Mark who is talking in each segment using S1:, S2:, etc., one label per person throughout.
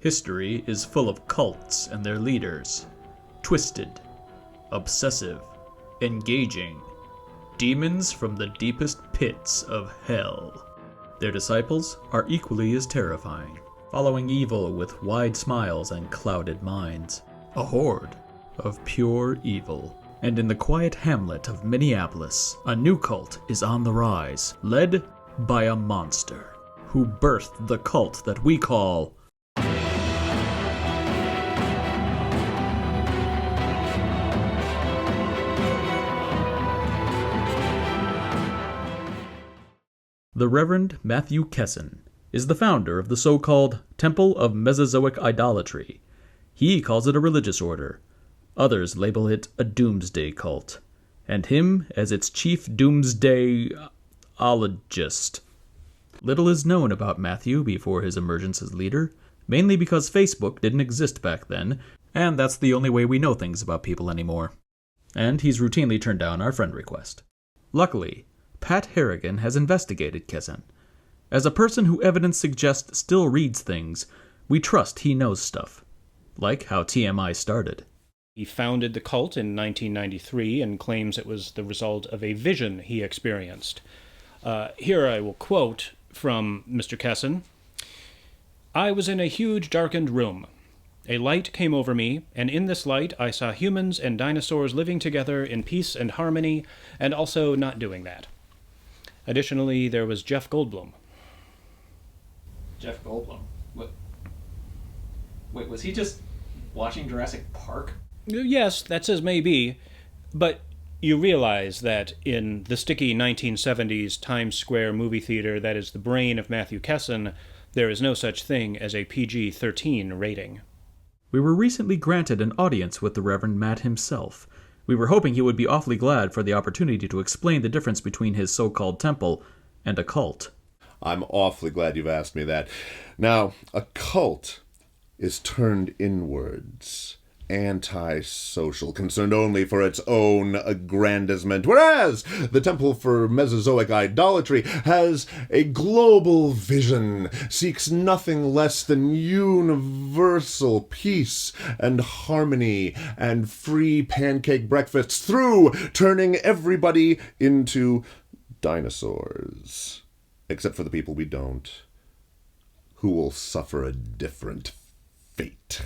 S1: History is full of cults and their leaders. Twisted, obsessive, engaging, demons from the deepest pits of hell. Their disciples are equally as terrifying, following evil with wide smiles and clouded minds. A horde of pure evil. And in the quiet hamlet of Minneapolis, a new cult is on the rise, led by a monster who birthed the cult that we call The Reverend Matthew Kessen is the founder of the so-called Temple of Mesozoic Idolatry. He calls it a religious order. Others label it a doomsday cult, and him as its chief doomsday-ologist. Little is known about Matthew before his emergence as leader, mainly because Facebook didn't exist back then, and that's the only way we know things about people anymore. And he's routinely turned down our friend request. Luckily, Pat Harrigan has investigated Kessen. As a person who evidence suggests still reads things, we trust he knows stuff. Like how TMI started.
S2: He founded the cult in 1993 and claims it was the result of a vision he experienced. Here I will quote from Mr. Kessen. "I was in a huge darkened room. A light came over me, and in this light I saw humans and dinosaurs living together in peace and harmony, and also not doing that. Additionally, there was Jeff Goldblum."
S3: Jeff Goldblum? What? Wait, was he just watching Jurassic Park?
S2: Yes, that's as may be, but you realize that in the sticky 1970s Times Square movie theater that is the brain of Matthew Kessen, there is no such thing as a PG-13 rating.
S1: We were recently granted an audience with the Reverend Matt himself. We were hoping he would be awfully glad for the opportunity to explain the difference between his so-called temple and a cult.
S4: I'm awfully glad you've asked me that. Now, a cult is turned inwards, anti-social, concerned only for its own aggrandizement, whereas the Temple for Mesozoic Idolatry has a global vision, seeks nothing less than universal peace and harmony and free pancake breakfasts through turning everybody into dinosaurs. Except for the people we don't, who will suffer a different fate.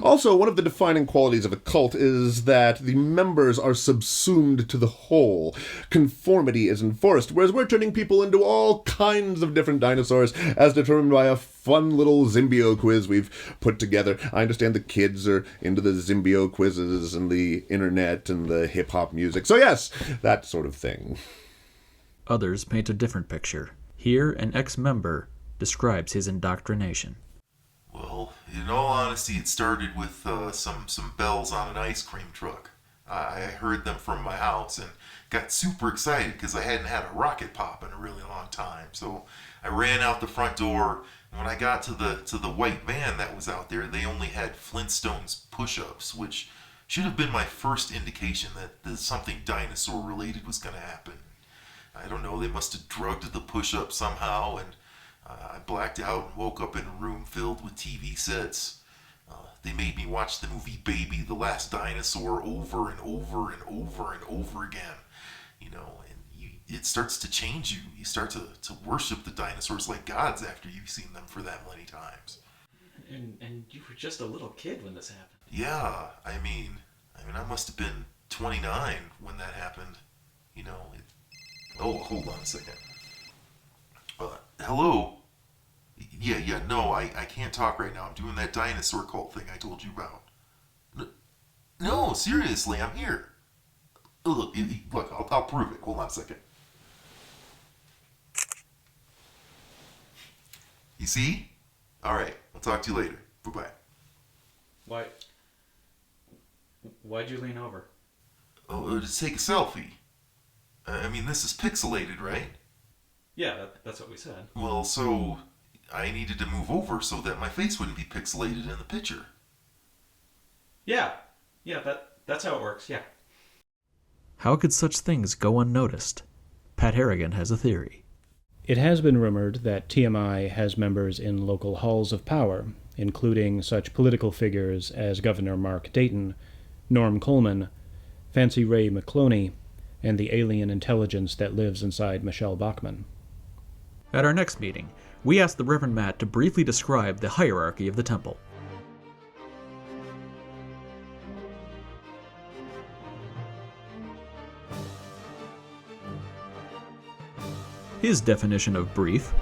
S4: Also, one of the defining qualities of a cult is that the members are subsumed to the whole. Conformity is enforced, whereas we're turning people into all kinds of different dinosaurs, as determined by a fun little Zimbio quiz we've put together. I understand the kids are into the Zimbio quizzes and the internet and the hip-hop music. So yes, that sort of thing.
S1: Others paint a different picture. Here, an ex-member describes his indoctrination.
S5: Well, in all honesty, it started with some bells on an ice cream truck. I heard them from my house and got super excited because I hadn't had a rocket pop in a really long time. So I ran out the front door, and when I got to the white van that was out there, they only had Flintstones push-ups, which should have been my first indication that something dinosaur-related was going to happen. I don't know, they must have drugged the push-up somehow, and I blacked out and woke up in a room filled with TV sets. They made me watch the movie Baby, the Last Dinosaur over and over and over and over again. You know, and it starts to change you. You start to worship the dinosaurs like gods after you've seen them for that many times.
S3: And you were just a little kid when this happened.
S5: Yeah, I mean, I must have been 29 when that happened. You know, oh, hold on a second. Hello? Yeah, no, I can't talk right now. I'm doing that dinosaur cult thing I told you about. No, seriously, I'm here. Look, I'll prove it. Hold on a second. You see? Alright, I'll talk to you later. Bye-bye.
S3: Why'd you lean over?
S5: Oh, to take a selfie. I mean, this is pixelated, right?
S3: Yeah, that's what we said.
S5: Well, so I needed to move over so that my face wouldn't be pixelated in the picture.
S3: Yeah, that's how it works, yeah.
S1: How could such things go unnoticed? Pat Harrigan has a theory.
S2: It has been rumored that TMI has members in local halls of power, including such political figures as Governor Mark Dayton, Norm Coleman, Fancy Ray McCloney, and the alien intelligence that lives inside Michelle Bachmann.
S1: At our next meeting, we asked the Reverend Matt to briefly describe the hierarchy of the temple. His definition of brief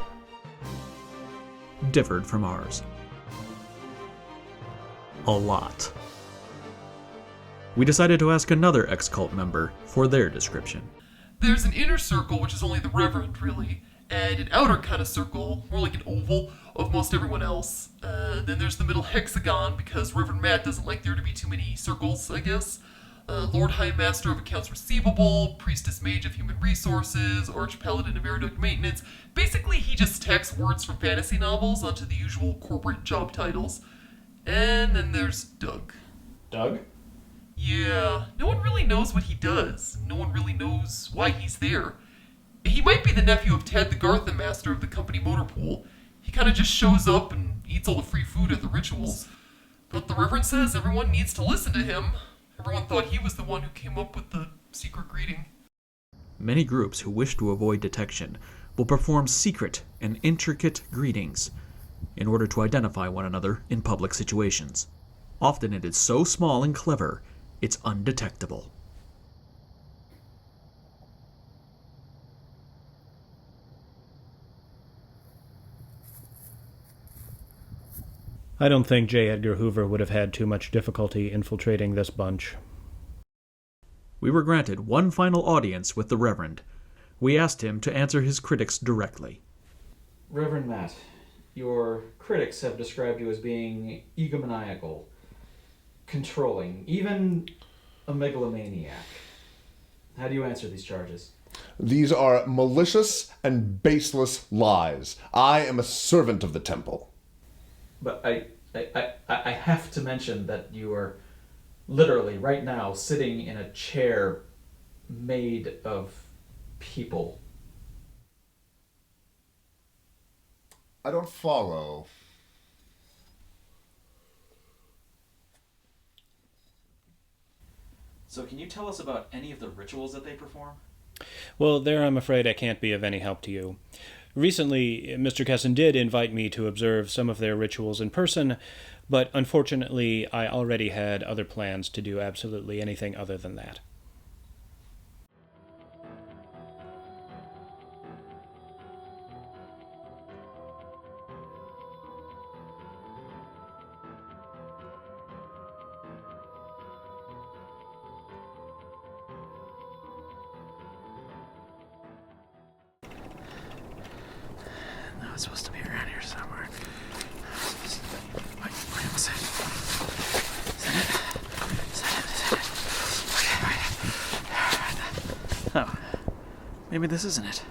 S1: differed from ours. A lot. We decided to ask another ex-cult member for their description.
S6: There's an inner circle, which is only the Reverend, really, and an outer kind of circle, more like an oval, of most everyone else. Then there's the middle hexagon, because Reverend Matt doesn't like there to be too many circles, I guess. Lord High Master of Accounts Receivable, Priestess Mage of Human Resources, Arch Paladin of Erudite Maintenance. Basically, he just stacks words from fantasy novels onto the usual corporate job titles. And then there's Doug.
S3: Doug?
S6: Yeah, no one really knows what he does. No one really knows why he's there. He might be the nephew of Ted the Garth, master of the company motor pool. He kind of just shows up and eats all the free food at the rituals. But the Reverend says everyone needs to listen to him. Everyone thought he was the one who came up with the secret greeting.
S1: Many groups who wish to avoid detection will perform secret and intricate greetings in order to identify one another in public situations. Often it is so small and clever, it's undetectable.
S2: I don't think J. Edgar Hoover would have had too much difficulty infiltrating this bunch.
S1: We were granted one final audience with the Reverend. We asked him to answer his critics directly.
S3: Reverend Matt, your critics have described you as being egomaniacal, controlling, even a megalomaniac. How do you answer these charges?
S4: These are malicious and baseless lies. I am a servant of the temple.
S3: But I have to mention that you are literally right now sitting in a chair made of people.
S4: I don't follow.
S3: So can you tell us about any of the rituals that they perform?
S2: Well, there I'm afraid I can't be of any help to you. Recently, Mr. Kessen did invite me to observe some of their rituals in person, but unfortunately I already had other plans to do absolutely anything other than that.
S7: It's supposed to be around here somewhere. Wait, where was it? Is that it? Okay, right. Oh, maybe this isn't it.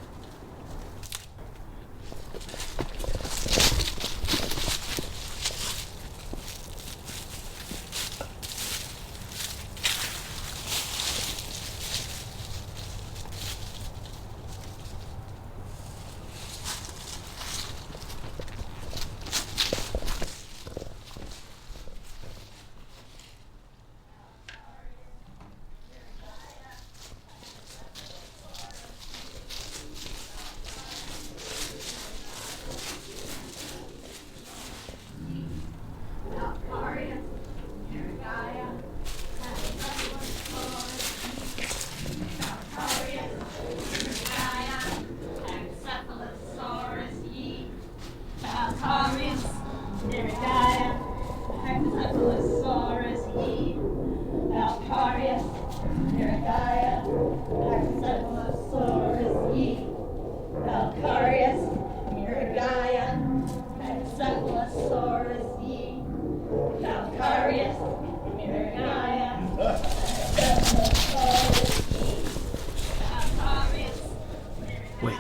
S1: Wait.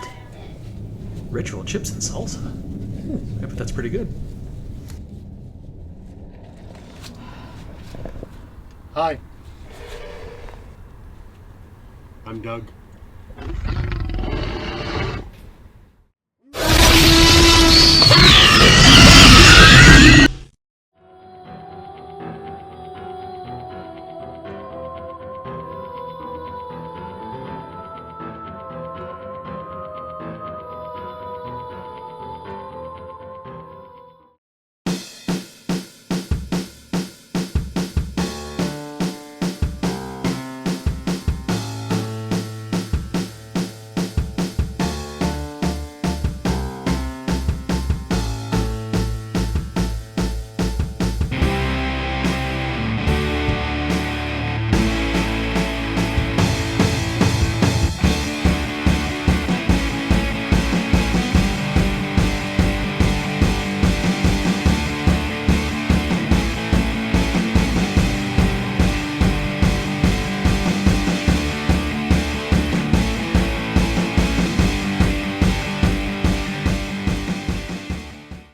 S1: Ritual chips and salsa? I bet that's pretty good.
S8: Hi. I'm Doug.